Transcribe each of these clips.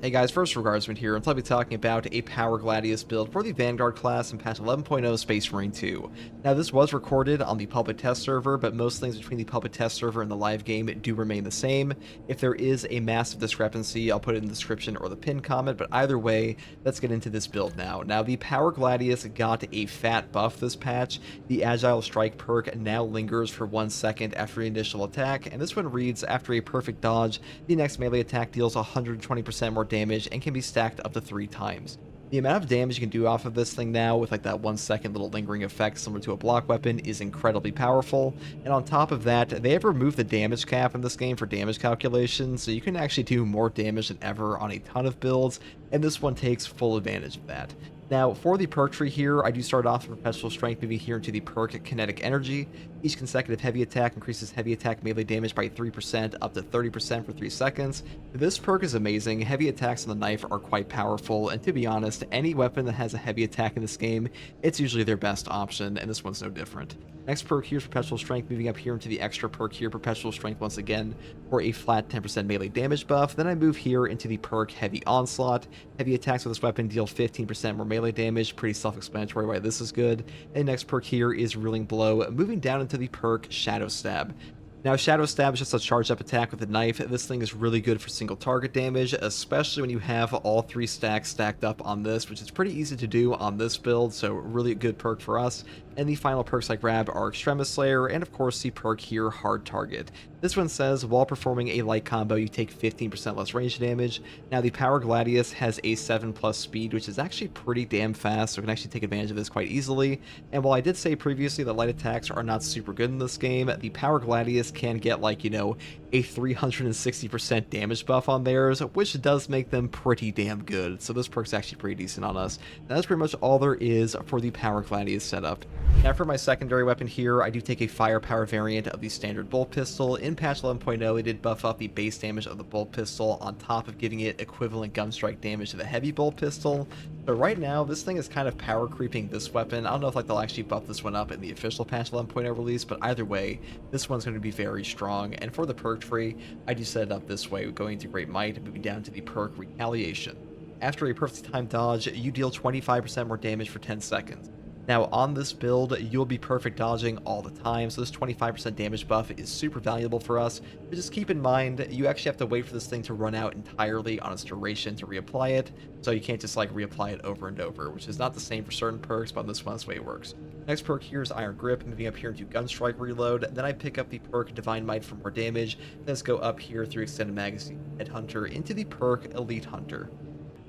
Hey guys, first Regardsman here, and I'll be talking about a Power Gladius build for the Vanguard class in patch 11.0 Space Marine 2. Now this was recorded on the public test server, but most things between the public test server and the live game do remain the same. If there is a massive discrepancy, I'll put it in the description or the pinned comment, but either way, let's get into this build now. Now the Power Gladius got a fat buff this patch. The Agile Strike perk now lingers for 1 second after the initial attack, and this one reads, after a perfect dodge, the next melee attack deals 120% more damage and can be stacked up to 3 times. The amount of damage you can do off of this thing now with like that 1 second little lingering effect similar to a block weapon is incredibly powerful, and on top of that, they have removed the damage cap in this game for damage calculations, so you can actually do more damage than ever on a ton of builds, and this one takes full advantage of that. Now, for the perk tree here, I do start off with Perpetual Strength, moving here into the perk Kinetic Energy. Each consecutive heavy attack increases heavy attack melee damage by 3% up to 30% for 3 seconds. This perk is amazing. Heavy attacks on the knife are quite powerful, and to be honest, any weapon that has a heavy attack in this game, it's usually their best option, and this one's no different. Next perk here is Perpetual Strength, moving up here into the extra perk here, Perpetual Strength once again, for a flat 10% melee damage buff. Then I move here into the perk Heavy Onslaught. Heavy attacks with this weapon deal 15% more melee damage, pretty self-explanatory why this is good. And next perk here is Ruling Blow, moving down into the perk Shadow Stab. Now, Shadow Stab is just a charged-up attack with a knife. This thing is really good for single target damage, especially when you have all 3 stacks stacked up on this, which is pretty easy to do on this build, so really a good perk for us. And the final perks I grab are Extremis Slayer, and of course the perk here, Hard Target. This one says, while performing a light combo, you take 15% less range damage. Now, the Power Gladius has a 7+ speed, which is actually pretty damn fast, so we can actually take advantage of this quite easily. And while I did say previously that light attacks are not super good in this game, the Power Gladius can get, like, you know, a 360% damage buff on theirs, which does make them pretty damn good. So this perk's actually pretty decent on us. And that's pretty much all there is for the Power Gladius setup. Now for my secondary weapon here, I do take a firepower variant of the standard bolt pistol. In patch 11.0, it did buff up the base damage of the bolt pistol on top of giving it equivalent gun strike damage to the heavy bolt pistol. But right now, this thing is kind of power creeping this weapon. I don't know if like they'll actually buff this one up in the official patch 11.0 release, but either way, this one's going to be very strong. And for the perk tree, I do set it up this way, going to Great Might and moving down to the perk Retaliation. After a perfect time dodge, you deal 25% more damage for 10 seconds. Now, on this build, you'll be perfect dodging all the time, so this 25% damage buff is super valuable for us. But just keep in mind, you actually have to wait for this thing to run out entirely on its duration to reapply it, so you can't just like reapply it over and over, which is not the same for certain perks, but on this one, that's the way it works. Next perk here is Iron Grip, moving up here into Gunstrike Reload. Then I pick up the perk Divine Might for more damage. Let's go up here through Extended Magazine Headhunter into the perk Elite Hunter.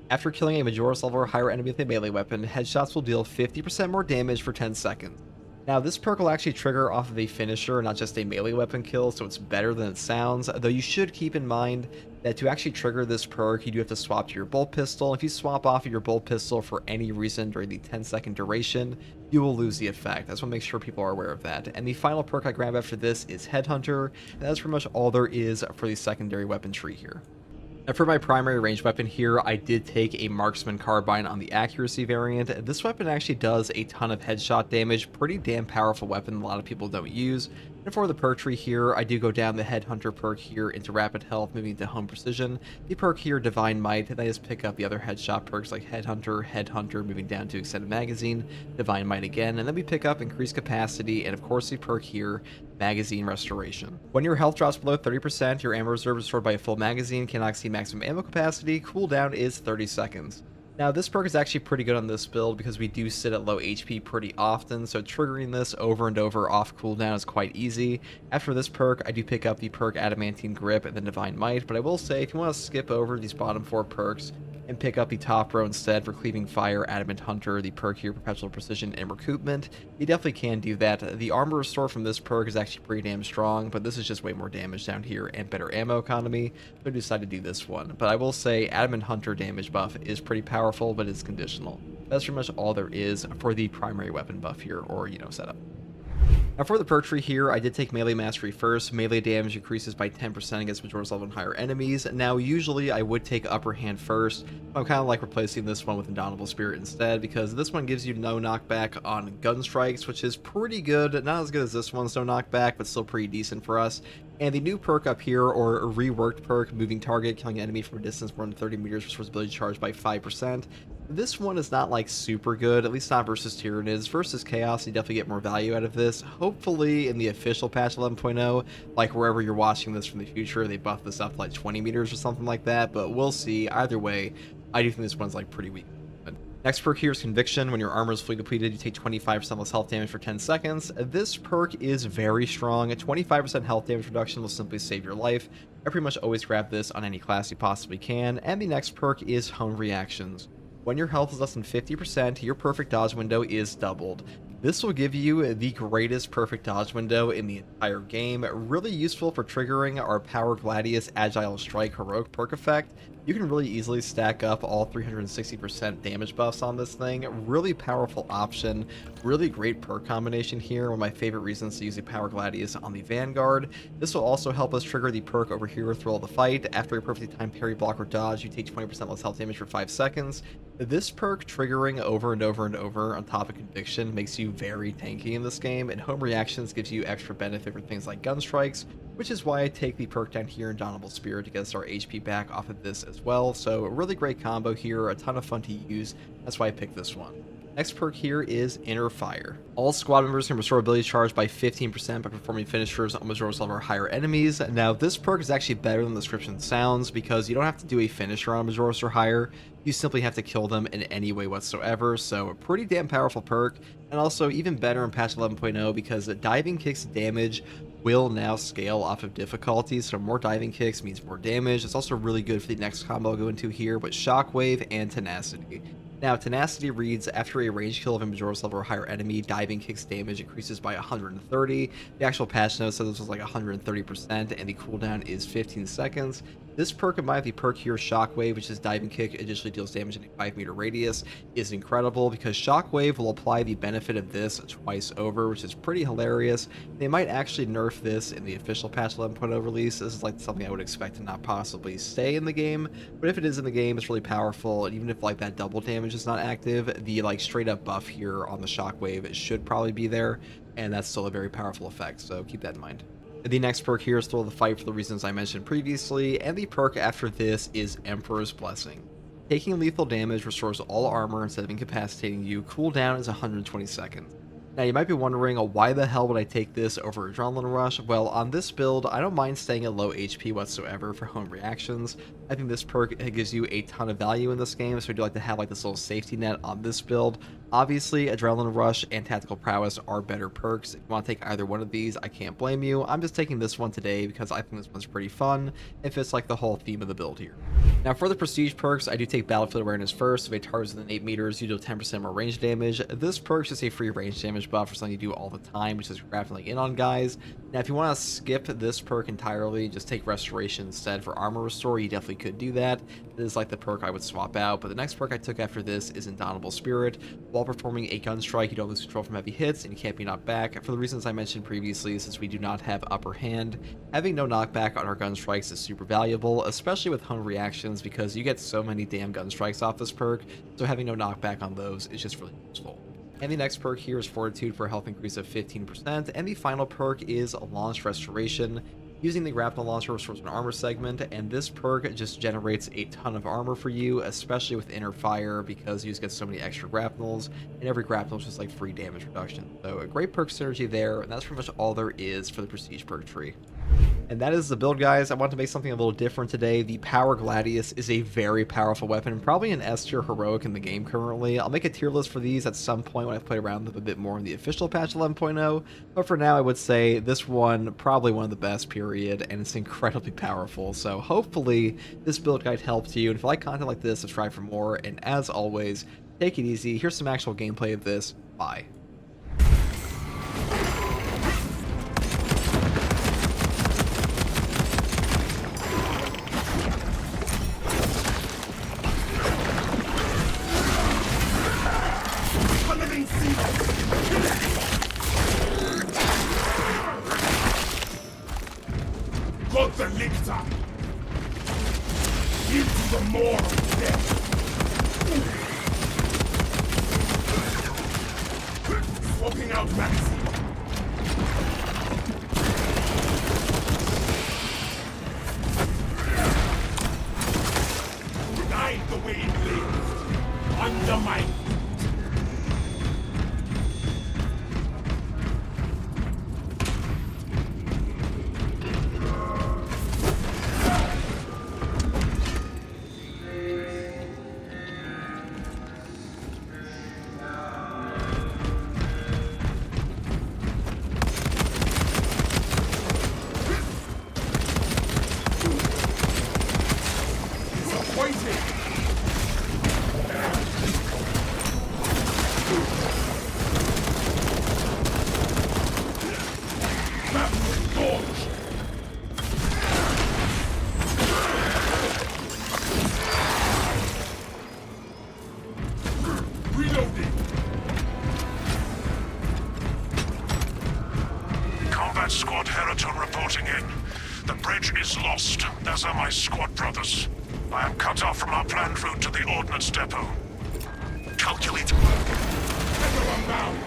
After killing a Majoris level or higher enemy with a melee weapon, headshots will deal 50% more damage for 10 seconds. Now, this perk will actually trigger off of a finisher, not just a melee weapon kill, so it's better than it sounds, though you should keep in mind that to actually trigger this perk, you do have to swap to your bolt pistol. If you swap off of your bolt pistol for any reason during the 10-second duration, you will lose the effect. I just want to make sure people are aware of that. And the final perk I grab after this is Headhunter, and that's pretty much all there is for the secondary weapon tree here. Now for my primary ranged weapon here, I did take a Marksman Carbine on the accuracy variant. This weapon actually does a ton of headshot damage, pretty damn powerful weapon a lot of people don't use. And for the perk tree here, I do go down the Headhunter perk here into Rapid Health, moving to Home Precision. The perk here, Divine Might, and I just pick up the other headshot perks like Headhunter, moving down to Extended Magazine, Divine Might again, and then we pick up Increased Capacity, and of course the perk here, Magazine Restoration. When your health drops below 30%, your ammo reserve is restored by a full magazine, cannot exceed maximum ammo capacity, cooldown is 30 seconds. Now, this perk is actually pretty good on this build because we do sit at low HP pretty often, so triggering this over and over off cooldown is quite easy. After this perk, I do pick up the perk Adamantine Grip and then Divine Might, but I will say if you want to skip over these bottom 4 perks and pick up the top row instead for Cleaving Fire, Adamant Hunter, the perk here, Perpetual Precision, and Recoupment, you definitely can do that. The armor restore from this perk is actually pretty damn strong, but this is just way more damage down here and better ammo economy, so I decided to do this one. But I will say Adamant Hunter damage buff is pretty powerful, but it's conditional. That's pretty much all there is for the primary weapon buff here, or, you know, setup. Now for the perk tree here, I did take Melee Mastery first. Melee damage increases by 10% against Majoris level and higher enemies. Now usually I would take Upper Hand first, but I'm kind of like replacing this one with Indomitable Spirit instead, because this one gives you no knockback on gun strikes, which is pretty good. Not as good as this one's no knockback, but still pretty decent for us. And the new perk up here, or reworked perk, moving target, killing an enemy from a distance more than 30 meters, restores ability charge by 5%. This one is not like super good, at least not versus Tyranids. Versus Chaos, you definitely get more value out of this. Hopefully in the official patch 11.0, like wherever you're watching this from the future, they buff this up to like 20 meters or something like that, but we'll see. Either way, I do think this one's like pretty weak. Next perk here is Conviction. When your armor is fully depleted, you take 25% less health damage for 10 seconds. This perk is very strong. A 25% health damage reduction will simply save your life. I pretty much always grab this on any class you possibly can. And the next perk is Hone Reactions. When your health is less than 50%, your perfect dodge window is doubled. This will give you the greatest perfect dodge window in the entire game. Really useful for triggering our Power Gladius Agile Strike Heroic perk effect. You can really easily stack up all 360% damage buffs on this thing. Really powerful option. Really great perk combination here. One of my favorite reasons to use the Power Gladius on the Vanguard. This will also help us trigger the perk over here, Thrill of the Fight. After a perfectly timed parry, block, or dodge, you take 20% less health damage for 5 seconds. This perk triggering over and over and over on top of Conviction makes you very tanky in this game, and Hone Reactions gives you extra benefit for things like gun strikes, which is why I take the perk down here in Indomitable Spirit to get us our HP back off of this as well. So a really great combo here, a ton of fun to use. That's why I picked this one. Next perk here is Inner Fire. All squad members can restore ability charge by 15% by performing finishers on majority level or higher enemies. Now, this perk is actually better than the description sounds because you don't have to do a finisher on a majority or higher. You simply have to kill them in any way whatsoever. So a pretty damn powerful perk, and also even better in patch 11.0 because diving kicks damage will now scale off of difficulty, so more diving kicks means more damage. It's also really good for the next combo I'll go into here, but Shockwave and Tenacity. Now, Tenacity reads, after a range kill of a majority level or higher enemy, diving kicks damage increases by 130. The actual patch note says this was like 130%, and the cooldown is 15 seconds. This perk, combined with the perk here, Shockwave, which is diving kick, additionally deals damage in a 5-meter radius, is incredible because Shockwave will apply the benefit of this twice over, which is pretty hilarious. They might actually nerf this in the official patch 11.0 release. This is like something I would expect to not possibly stay in the game, but if it is in the game, it's really powerful. And even if like that double damage is not active, the like straight up buff here on the Shockwave should probably be there, and that's still a very powerful effect, so keep that in mind. The next perk here is Thrill of the Fight for the reasons I mentioned previously, and the perk after this is Emperor's Blessing. Taking lethal damage restores all armor instead of incapacitating you. Cooldown is 120 seconds. Now, you might be wondering, why the hell would I take this over Adrenaline Rush? Well, on this build, I don't mind staying at low HP whatsoever for Hone Reactions. I think this perk gives you a ton of value in this game, so I do like to have like this little safety net on this build. Obviously, Adrenaline Rush and Tactical Prowess are better perks. If you want to take either one of these, I can't blame you. I'm just taking this one today because I think this one's pretty fun. It fits like the whole theme of the build here. Now, for the prestige perks, I do take Battlefield Awareness first. If a target is within 8 meters, you do 10% more range damage. This perk is just a free range damage buff for something you do all the time, which is grappling in on guys. Now, if you want to skip this perk entirely, just take Restoration instead for armor restore, you definitely could do that. This is like the perk I would swap out, but the next perk I took after this is Indomitable Spirit. While performing a gun strike, you don't lose control from heavy hits, and you can't be knocked back. For the reasons I mentioned previously, since we do not have upper hand, having no knockback on our gun strikes is super valuable, especially with Hone Reactions, because you get so many damn gun strikes off this perk, so having no knockback on those is just really useful. And the next perk here is Fortitude for a health increase of 15%, and the final perk is Launch Restoration. Using the grapple launcher restores an armor segment, and this perk just generates a ton of armor for you, especially with Inner Fire, because you just get so many extra grapnels, and every grapnel is just like free damage reduction. So a great perk synergy there, and that's pretty much all there is for the prestige perk tree. And that is the build, guys. I want to make something a little different today. The Power Gladius is a very powerful weapon, probably an S tier heroic in the game currently. I'll make a tier list for these at some point when I've played around with them a bit more in the official patch 11.0, but for now I would say this one, probably one of the best, period, and it's incredibly powerful. So hopefully this build guide helped you, and if you like content like this, subscribe for more, and as always, take it easy. Here's some actual gameplay of this. Bye. God the Lictor! Into the maw of death! Swapping out magazine! under my... Combat Squad Heraton reporting in. The bridge is lost. Those are my squad brothers. I am cut off from our planned route to the Ordnance Depot. Calculate. Everyone bound!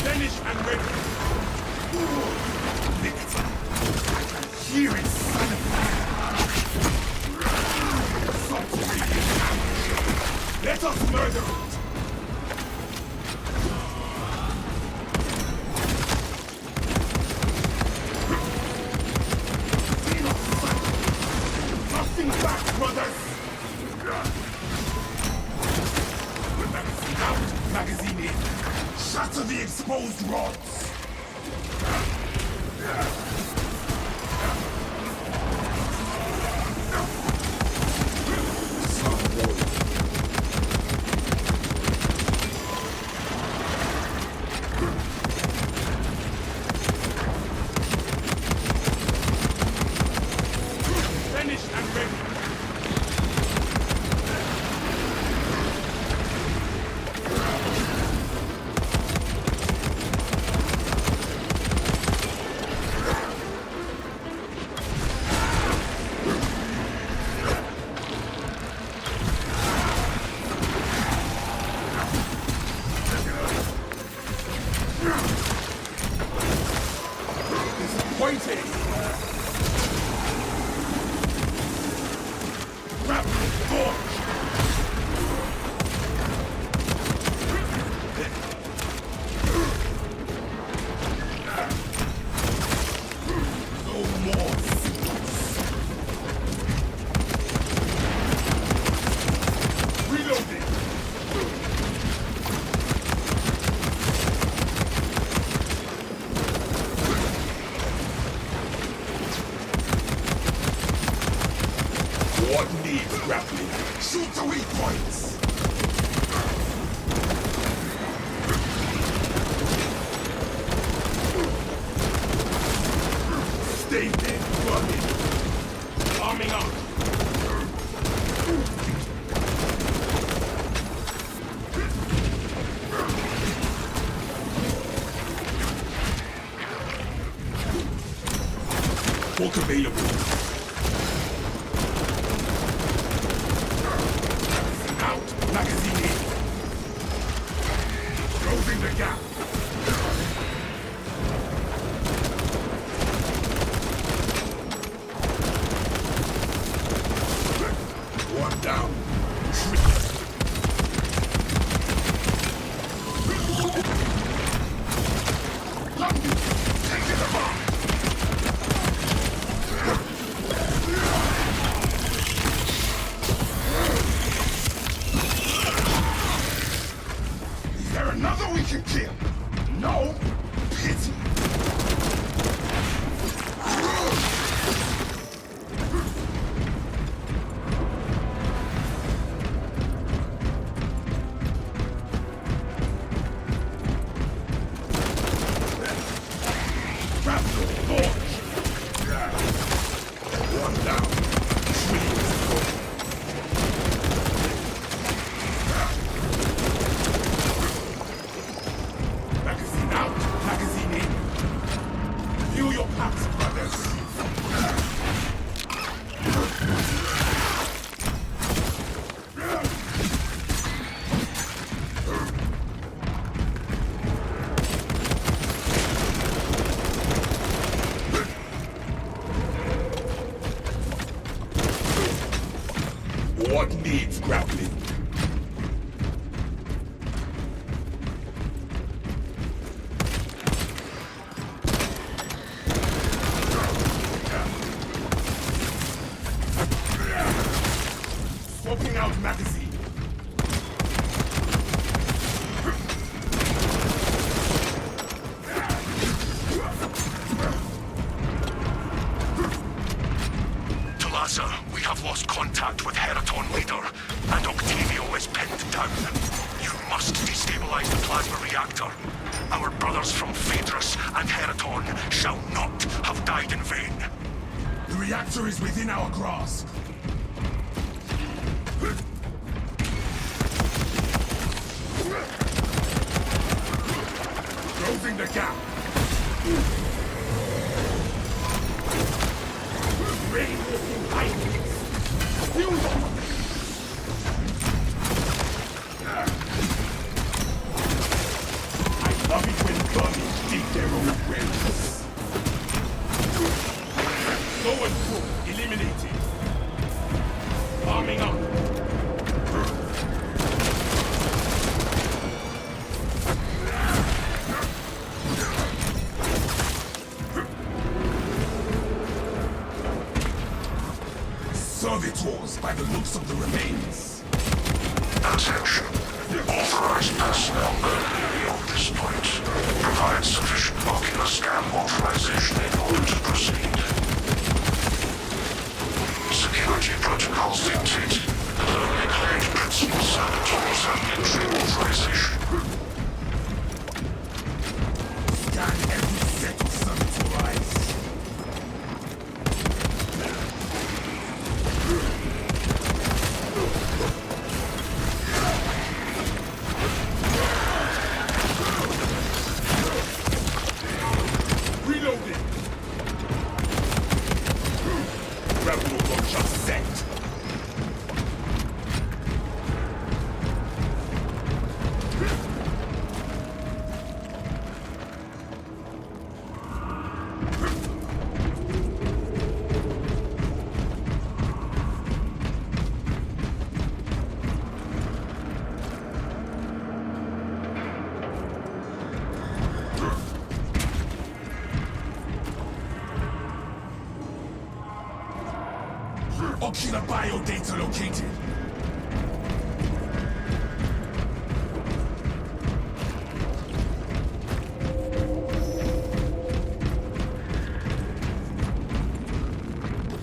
Finish and ready! Lictor! Here is son of man! Let us murder it! Nothing back, brothers! Magazine out, magazine in! Shatter the exposed rods! Finished and ready! Disappointing! Rapid forge! No more secrets! Reloading! What needs grappling? Shoot the weak points! Stay dead, burning! Arming up! Walk available! Out! What needs grappling? Swapping out magazine. We have lost contact with Heraton leader, and Octavio is pinned down. You must destabilize the plasma reactor. Our brothers from Phaedrus and Heraton shall not have died in vain. The reactor is within our grasp. Closing the gap. Reinforcing lightning. I love it when bunnies dig their own graves. Low and full, eliminated. Arming up. Servitors by the looks of the remains. Attention. Authorized personnel only beyond this point. Provide sufficient ocular scan authorization in order to proceed. Security protocols dictate that only cleared principal saboteurs have entry authorization. Scan every set of servitor eyes. Reloading. Rebel launcher set. Ocular biodata located.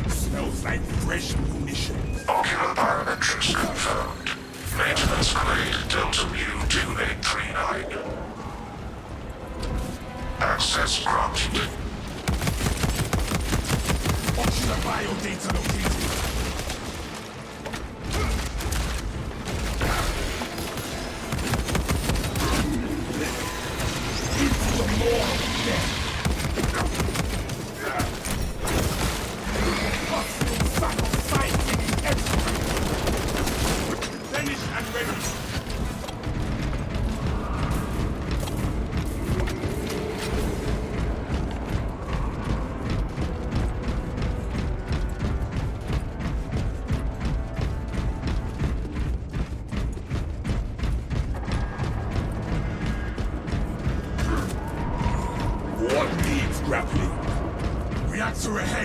Smells like fresh munitions. Ocular biometrics confirmed. Maintenance grade Delta Mu 2839. Access granted. Ocular biodata located. Into the maw of death. Hostile sack of scientific excellence. Finished and ready. What needs grappling? Reactor ahead.